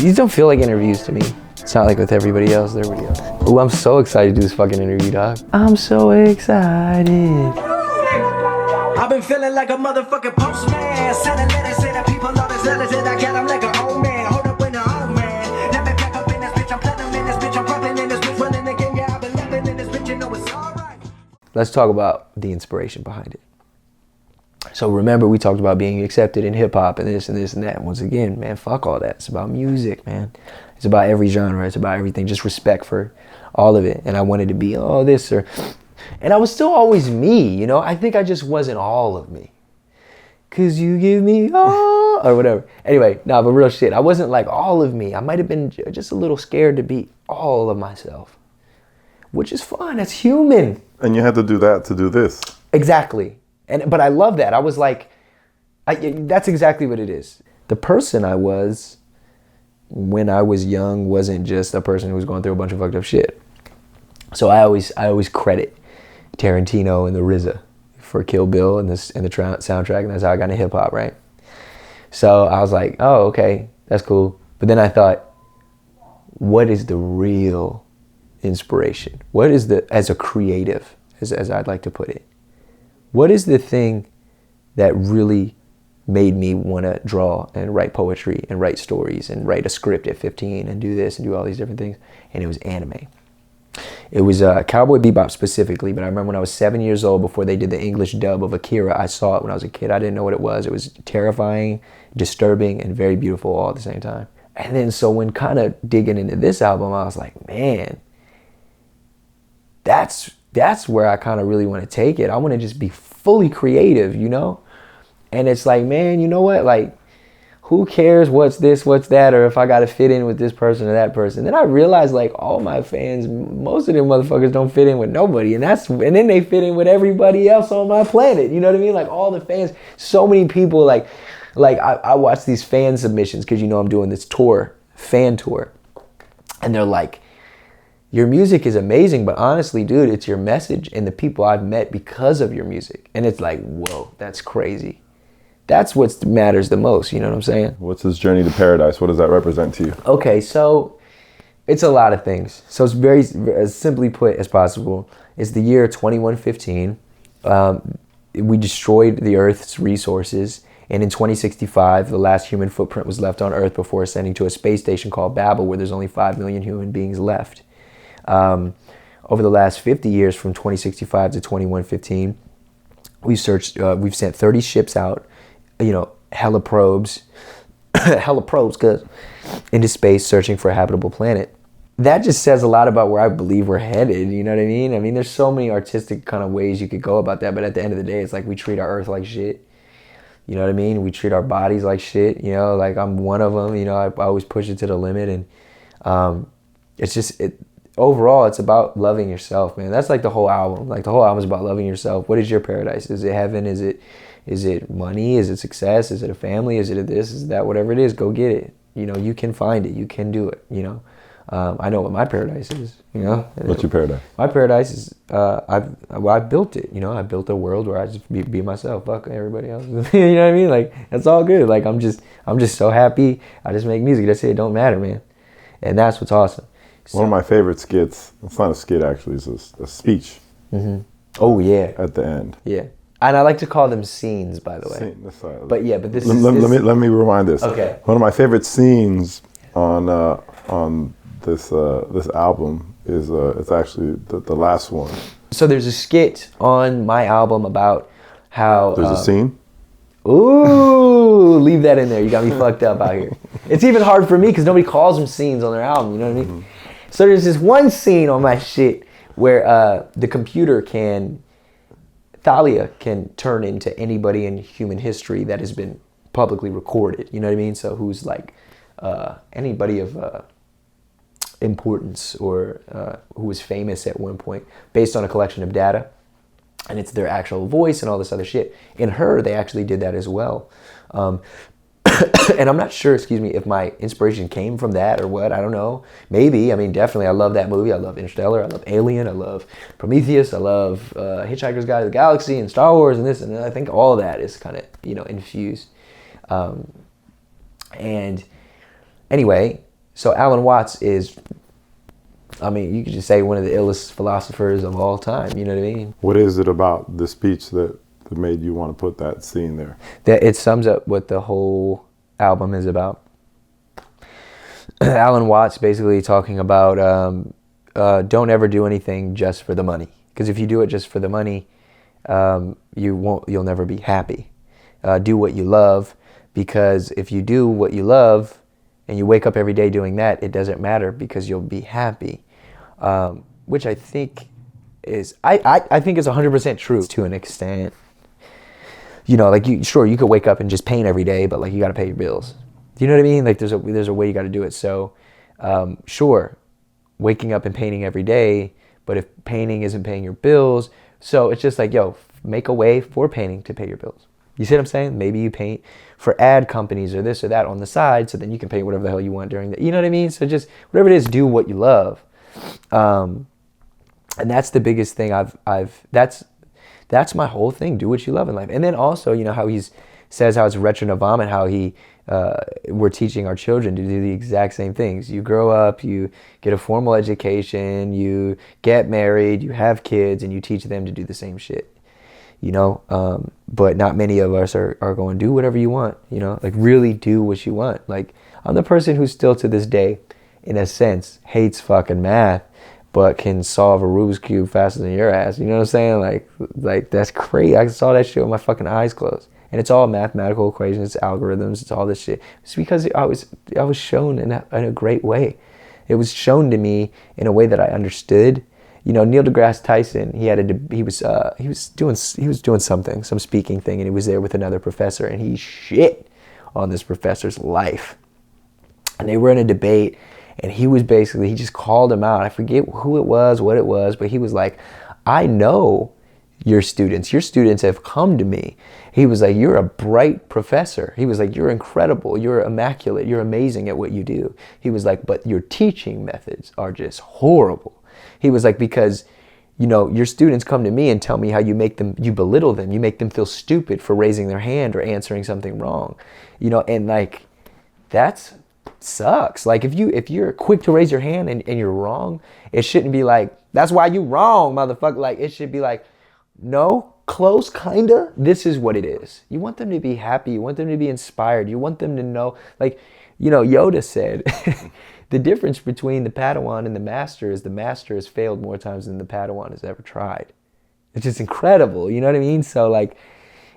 These don't feel like interviews to me. It's not like with everybody else. Ooh, I'm so excited to do this fucking interview, dog. I'm so excited. I've been feeling like a motherfucking postman. Sending letters to the people, all the letters that I got. I'm like an old man. Hold up in the old man. Let me back up in this bitch. I'm platinum in this bitch. I'm pumping in this bitch. Running the game. Yeah, I've been living in this bitch. You know it's alright. Let's talk about the inspiration behind it. So remember, we talked about being accepted in hip hop and this and this and that. Once again, man, fuck all that. It's about music, man. It's about every genre. It's about everything. Just respect for all of it. And I wanted to be all this or... And I was still always me, you know? I think I just wasn't all of me. 'Cause you give me all... or whatever. Anyway, nah, but real shit. I wasn't like all of me. I might have been just a little scared to be all of myself. Which is fine. That's human. And you had to do that to do this. Exactly. But I love that. I was like, that's exactly what it is. The person I was when I was young wasn't just a person who was going through a bunch of fucked up shit. So I always credit Tarantino and the RZA for Kill Bill and the soundtrack, and that's how I got into hip hop, right? So I was like, oh, okay, that's cool. But then I thought, what is the real inspiration? What is as a creative, as I'd like to put it, what is the thing that really made me want to draw and write poetry and write stories and write a script at 15 and do this and do all these different things? And it was anime. It was Cowboy Bebop specifically, but I remember when I was 7 years old, before they did the English dub of Akira, I saw it when I was a kid. I didn't know what it was. It was terrifying, disturbing, and very beautiful all at the same time. And then so when kind of digging into this album, I was like, man, that's where I kind of really want to take it. I want to just be fully creative, you know? And it's like, man, you know what? Like, who cares what's this, what's that, or if I got to fit in with this person or that person? Then I realized, like, all my fans, most of them motherfuckers don't fit in with nobody. And then they fit in with everybody else on my planet. You know what I mean? Like, all the fans, so many people, like I watch these fan submissions because, you know, I'm doing this fan tour. And they're like, your music is amazing, but honestly, dude, it's your message and the people I've met because of your music. And it's like, whoa, that's crazy. That's what matters the most, you know what I'm saying? What's this journey to paradise? What does that represent to you? Okay, so it's a lot of things. So it's very, as simply put as possible, it's the year 2115. We destroyed the Earth's resources. And in 2065, the last human footprint was left on Earth before ascending to a space station called Babel, where there's only 5 million human beings left. Over the last 50 years, from 2065 to 2115, we've sent 30 ships out, you know, hella probes, cause into space searching for a habitable planet. That just says a lot about where I believe we're headed, you know what I mean? I mean, there's so many artistic kind of ways you could go about that, but at the end of the day, it's like we treat our Earth like shit. You know what I mean? We treat our bodies like shit, you know, like I'm one of them, you know, I always push it to the limit, and it's just, overall, it's about loving yourself, man. That's like the whole album. Like the whole album is about loving yourself. What is your paradise? Is it heaven? Is it money? Is it success? Is it a family? Is it this? Is that? Whatever it is, go get it. You know, you can find it. You can do it. You know, I know what my paradise is. You know, what's your paradise? My paradise is I built it. You know, I built a world where I just be myself. Fuck everybody else. You know what I mean? Like that's all good. Like I'm just so happy. I just make music. That's it. It don't matter, man. And that's what's awesome. One of my favorite skits, it's not a skit actually, it's a speech. Mm-hmm. Oh yeah. At the end. Yeah. And I like to call them scenes, by the way. But yeah, but let me rewind this. Okay. One of my favorite scenes on this album is it's actually the last one. So there's a skit on my album about how there's a scene? Ooh, leave that in there. You got me fucked up out here. It's even hard for me because nobody calls them scenes on their album, you know what I mean? Mm-hmm. So there's this one scene on my shit where the computer Thalia can turn into anybody in human history that has been publicly recorded, you know what I mean? So who's like anybody of importance or who was famous at one point based on a collection of data. And it's their actual voice and all this other shit. In Her, they actually did that as well. And I'm not sure, if my inspiration came from that or what. I don't know. Maybe. I mean, definitely. I love that movie. I love Interstellar. I love Alien. I love Prometheus. I love Hitchhiker's Guide to the Galaxy and Star Wars and this. And I think all that is kind of, infused. And anyway, So Alan Watts is, I mean, you could just say one of the illest philosophers of all time. You know what I mean? What is it about the speech that made you want to put that scene there? That it sums up what the whole album is about. Alan Watts basically talking about don't ever do anything just for the money, because if you do it just for the money, you'll never be happy. Do what you love, because if you do what you love and you wake up every day doing that, it doesn't matter because you'll be happy. Which I think is I think is 100% true to an extent. You know, like you could wake up and just paint every day, but like you got to pay your bills. Do you know what I mean? Like there's a way you got to do it. So sure, waking up and painting every day, but if painting isn't paying your bills, so it's just like, yo, make a way for painting to pay your bills. You see what I'm saying? Maybe you paint for ad companies or this or that on the side, so then you can paint whatever the hell you want during the, you know what I mean? So just whatever it is, do what you love. And that's the biggest thing that's my whole thing. Do what you love in life. And then also, you know, how says how it's retro Navam, and how we're teaching our children to do the exact same things. You grow up, you get a formal education, you get married, you have kids, and you teach them to do the same shit. You know, but not many of us are going to do whatever you want, you know, like really do what you want. Like I'm the person who still to this day, in a sense, hates fucking math, but can solve a Rubik's Cube faster than your ass. You know what I'm saying? Like that's crazy. I saw that shit with my fucking eyes closed. And it's all mathematical equations, it's algorithms, it's all this shit. It's because I was shown in a great way. It was shown to me in a way that I understood. You know, Neil deGrasse Tyson, he was doing something, some speaking thing, and he was there with another professor, and he shit on this professor's life. And they were in a debate, and he just called him out. I forget who it was, what it was, but he was like, I know your students have come to me. He was like, you're a bright professor. He was like, you're incredible, you're immaculate, you're amazing at what you do. He was like, but your teaching methods are just horrible. He was like, because, you know, your students come to me and tell me how you belittle them, you make them feel stupid for raising their hand or answering something wrong, you know, and like, that's sucks. Like if you're quick to raise your hand and you're wrong, it shouldn't be like, that's why you wrong, motherfucker. Like it should be like, no, close, kinda, this is what it is. You want them to be happy, you want them to be inspired, you want them to know, like, you know, Yoda said, the difference between the Padawan and the Master is the Master has failed more times than the Padawan has ever tried. It's just incredible, you know what I mean? So like,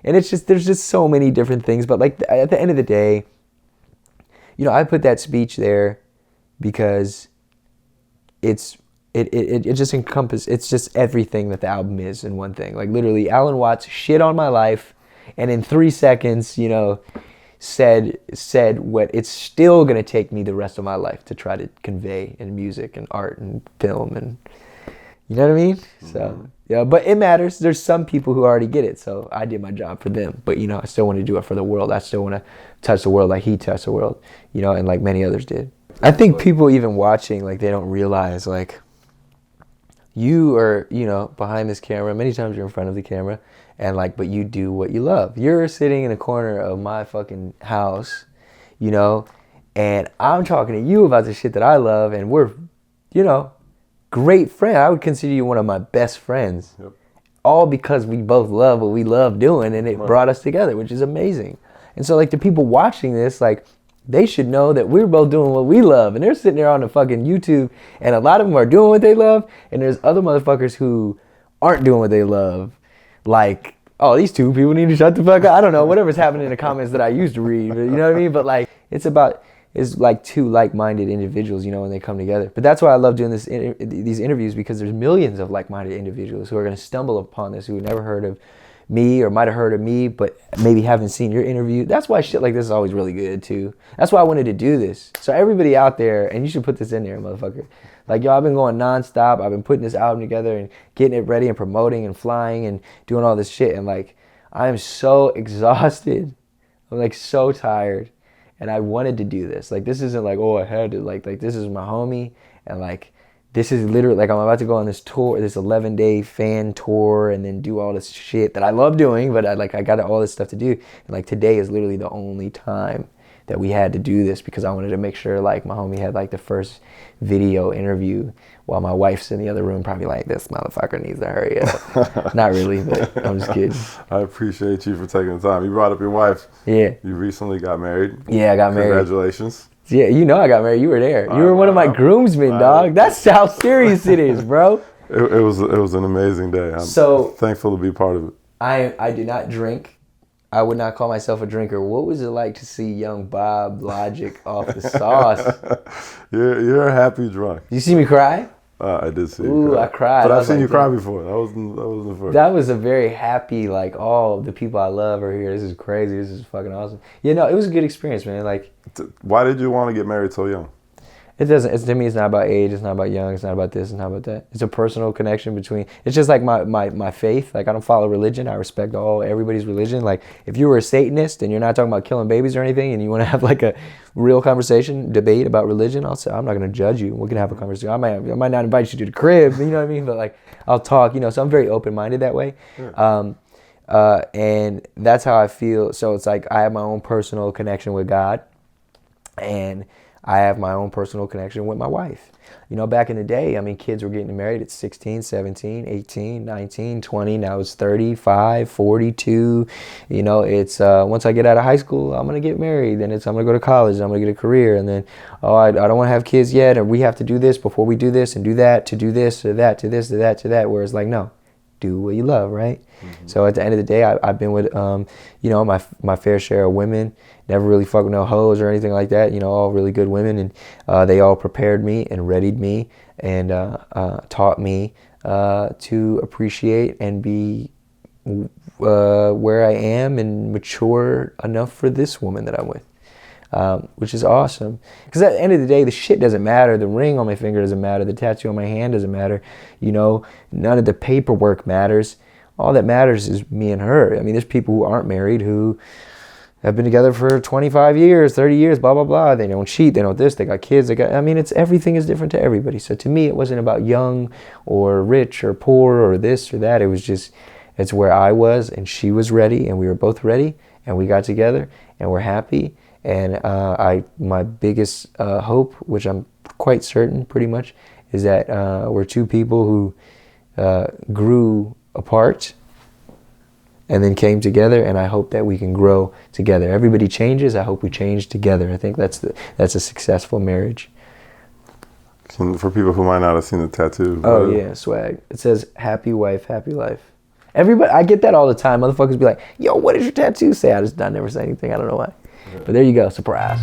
and it's just, there's just so many different things, but like at the end of the day, you know, I put that speech there because it just encompasses, it's just everything that the album is in one thing. Like literally, Alan Watts shit on my life, and in 3 seconds, you know, said what it's still gonna take me the rest of my life to try to convey in music and art and film, and you know what I mean? Mm-hmm. So yeah, but it matters. There's some people who already get it, so I did my job for them. But you know, I still want to do it for the world. I still want to touch the world like he touched the world, you know, and like many others did. I think people even watching, like, they don't realize, like, you are, you know, behind this camera. Many times you're in front of the camera, and like, but you do what you love. You're sitting in a corner of my fucking house, you know, and I'm talking to you about the shit that I love, and we're, you know, great friend. I would consider you one of my best friends. Yep. All because we both love what we love doing, and it brought us together, which is amazing. And so like the people watching this, like, they should know that we're both doing what we love, and they're sitting there on the fucking YouTube, and a lot of them are doing what they love, and there's other motherfuckers who aren't doing what they love. Like, oh, these two people need to shut the fuck up. I don't know, whatever's happening in the comments that I used to read, you know what I mean? But like, it's like two like-minded individuals, you know, when they come together. But that's why I love doing these interviews, because there's millions of like-minded individuals who are going to stumble upon this, who never heard of me or might have heard of me, but maybe haven't seen your interview. That's why shit like this is always really good too. That's why I wanted to do this. So everybody out there, and you should put this in there, motherfucker. Like, yo, I've been going nonstop. I've been putting this album together and getting it ready and promoting and flying and doing all this shit. And like, I am so exhausted. I'm like so tired. And I wanted to do this. Like, this isn't like, oh, I had to, like this is my homie. And like, this is literally, like, I'm about to go on this tour, this 11-day fan tour, and then do all this shit that I love doing, but I got all this stuff to do. And like, today is literally the only time that we had to do this because I wanted to make sure like my homie had like the first video interview while my wife's in the other room probably like, this motherfucker needs to hurry up. Not really, but I'm just kidding. I appreciate you for taking the time. You brought up your wife. Yeah. You recently got married. Yeah, I got married. Congratulations. Yeah, you know I got married. You were there. You were one of my groomsmen, dog. That's how serious it is, bro. It was an amazing day. I'm so thankful to be part of it. I do not drink. I would not call myself a drinker. What was it like to see young Bob Logic off the sauce? You're a happy drunk. You see me cry? I did see you cry. I cried. But I've seen you cry before. That wasn't the first. That was a very happy, like, oh, the people I love are here. This is crazy. This is fucking awesome. Yeah, no, it was a good experience, man. Like, why did you want to get married so young? It doesn't. To me, it's not about age. It's not about young. It's not about this. It's not about that. It's a personal connection between. It's just like my faith. Like I don't follow religion. I respect everybody's religion. Like if you were a Satanist and you're not talking about killing babies or anything, and you want to have like a real conversation, debate about religion, I'll say I'm not going to judge you. We can have a conversation. I might not invite you to the crib. You know what I mean? But like I'll talk. You know, so I'm very open minded that way. Yeah. And that's how I feel. So it's like I have my own personal connection with God, and I have my own personal connection with my wife. You know, back in the day, I mean, kids were getting married at 16, 17, 18, 19, 20. Now it's 35, 42. You know, it's once I get out of high school, I'm going to get married. Then I'm going to go to college. I'm going to get a career. And then, I don't want to have kids yet. Or we have to do this before we do this and do that to do this or that to this to that to that. Whereas like, no, do what you love, right? Mm-hmm. So at the end of the day, I've been with, you know, my fair share of women. Never really fucked with no hoes or anything like that. You know, all really good women, and they all prepared me and readied me and taught me to appreciate and be where I am and mature enough for this woman that I'm with, which is awesome. Because at the end of the day, the shit doesn't matter. The ring on my finger doesn't matter. The tattoo on my hand doesn't matter. You know, none of the paperwork matters. All that matters is me and her. I mean, there's people who aren't married who have been together for 25 years, 30 years, blah, blah, blah. They don't cheat. They don't this. They got kids. I mean, everything is different to everybody. So to me, it wasn't about young or rich or poor or this or that. It was just, it's where I was and she was ready and we were both ready and we got together and we're happy. And my biggest hope, which I'm quite certain pretty much, is that we're two people who grew apart and then came together, and I hope that we can grow together. Everybody changes. I hope we change together. I think that's a successful marriage. For people who might not have seen the tattoo. Oh yeah, swag. It says "Happy Wife, Happy Life." Everybody, I get that all the time. Motherfuckers be like, "Yo, what does your tattoo say?" I never say anything. I don't know why. But there you go, surprise.